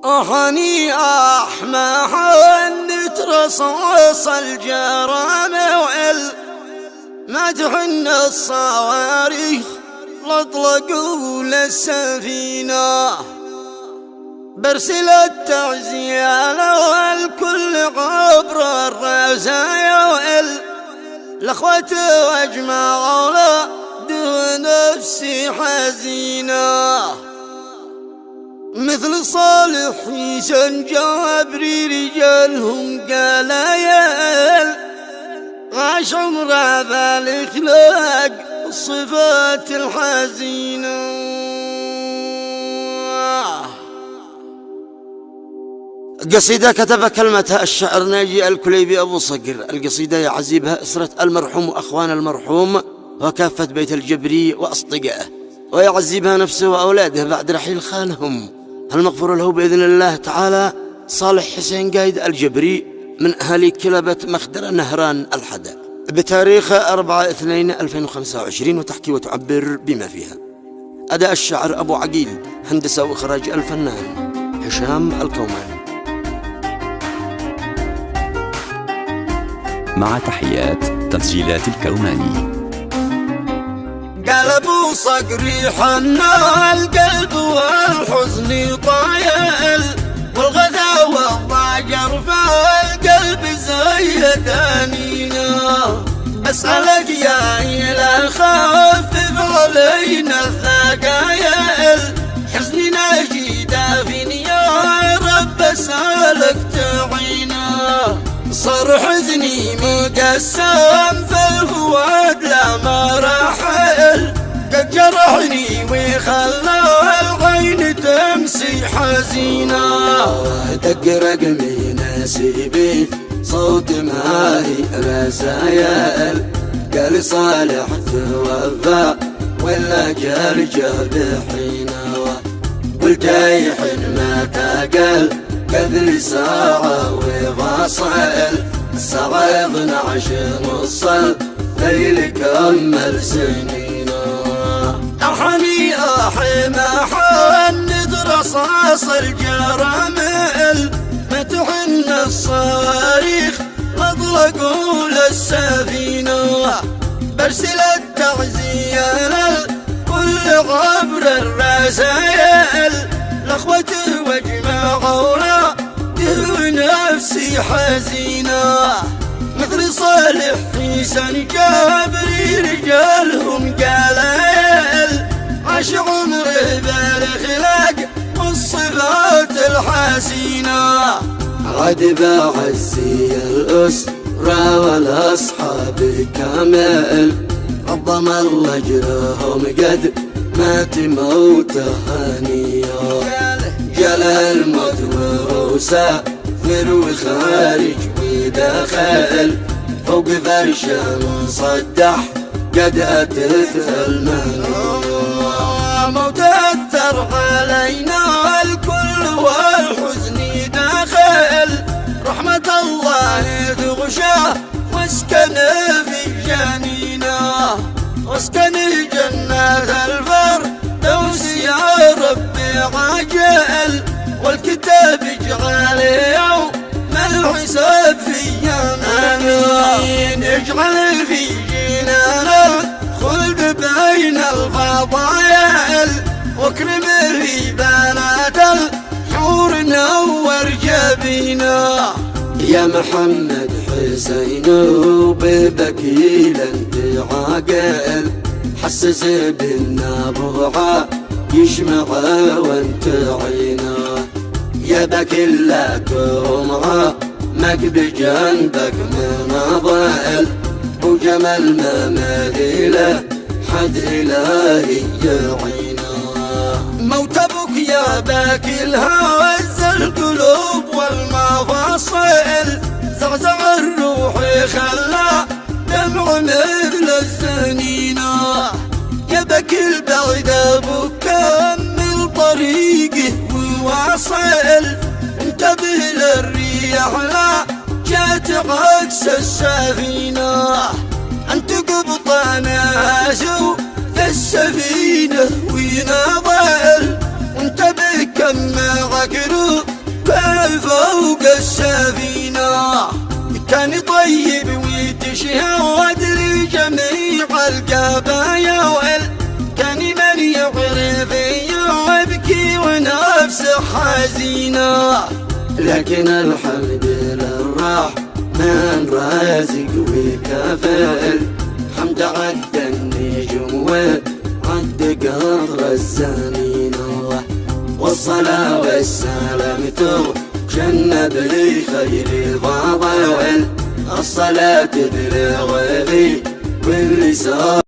هنيئة ما حنت رصاص الجرام ما تحن الصواريخ لطلقوا للسفينة برسل التعزية والكل عبر الرزايا الأخوة واجمعوا له نفسي حزينة مثل صالح حسين جابري رجالهم قلايل عاش عمره بالإخلاق الصفات الحزينة. قصيدة كتب كلمتها الشاعر ناجي الكليبي أبو صقر. القصيدة يعزبها أسرة المرحوم وأخوان المرحوم وكافة بيت الجبري وأصدقائه، ويعزبها نفسه وأولاده بعد رحيل خالهم المغفور له بإذن الله تعالى صالح حسين قايد الجبري من أهالي كلبة مخدر نهران الحدا بتاريخ 4/2/2025، وتحكي وتعبر بما فيها. أداء الشاعر أبو عقيل، هندسة وإخراج الفنان هشام الكوماني. مع تحيات تسجيلات الكوماني. قلب صقري حنا القلب والحزن طايل والغدا والضجر فالقلب زي دانينا أسألك يا إله خفف علينا الثقايل حزننا جيدا فيني يا رب أسألك تعينا صار حزني مقسم فالفؤاد لا مراحل قد جرحني وخلى العين تمسي حزينة دق رقمي نسيبي صوت ماهي رسايل قال صالح توفى ولا جال جاب حينه قلت يحن ما تقل كذل ساعة وفاصل الساعة 12 وصل ليل كمل سنينا أحني ما حند رصاص الجرامل ما تحن الصواريخ اطلقوا للسفينة برسل التعزية للكل عبر الرسايل الأخوة واجمعوا له نفسي حزينة مثل صالح حسين جابري رجالهم قلايل عاش عمره بالإخلاق والصفات الحسينة عاد بعزي الأسرة والأصحاب كامل عظم الله أجرهم قد مات موت هنيا جلى الموت وسافر وخارج ودخل فوق فرش مصدح قد أتت المنيا موت أثر علينا الكل والحزن داخل رحمة الله تغشاه واسكن في جنينه واسكن جنة الفردوس يا ربي عاجل والكتاب اجعل يوم الحساب في يمانين اجعل في جنانا خلد بين الفضايل واكرم في بنات الحور نور جبينا يا محمد حسين وببكيل انت عاقل حسس بالنبوعة يشمع وانت عينا يا بكيل لا تمعى مك بجنبك من ضائل وجمال ما ماذيله حد إلهي يعينا موت أبوك يا باكي هز القلوب والمفاصل زعزع الروح خلى دمع مثل السنينة يا باكي بعد أبوك كمل طريقه وواصل انتبه للريح لا جات عكس السفينة انت قبطانها شو في السفينة ويناضل وانتبه كم معك روح فوق السفينة كان طيب ويتشهد لجميع القبايل، كان من يعرف يبكي ونفسه حزينة، لكن الحمد للرحمن رازق وكفل، حمد عد النجوم وعد قطر الزمينة، والصلاة والسلام تجنب لي خير الفضائل، الصلاة تبلغ لي واللسان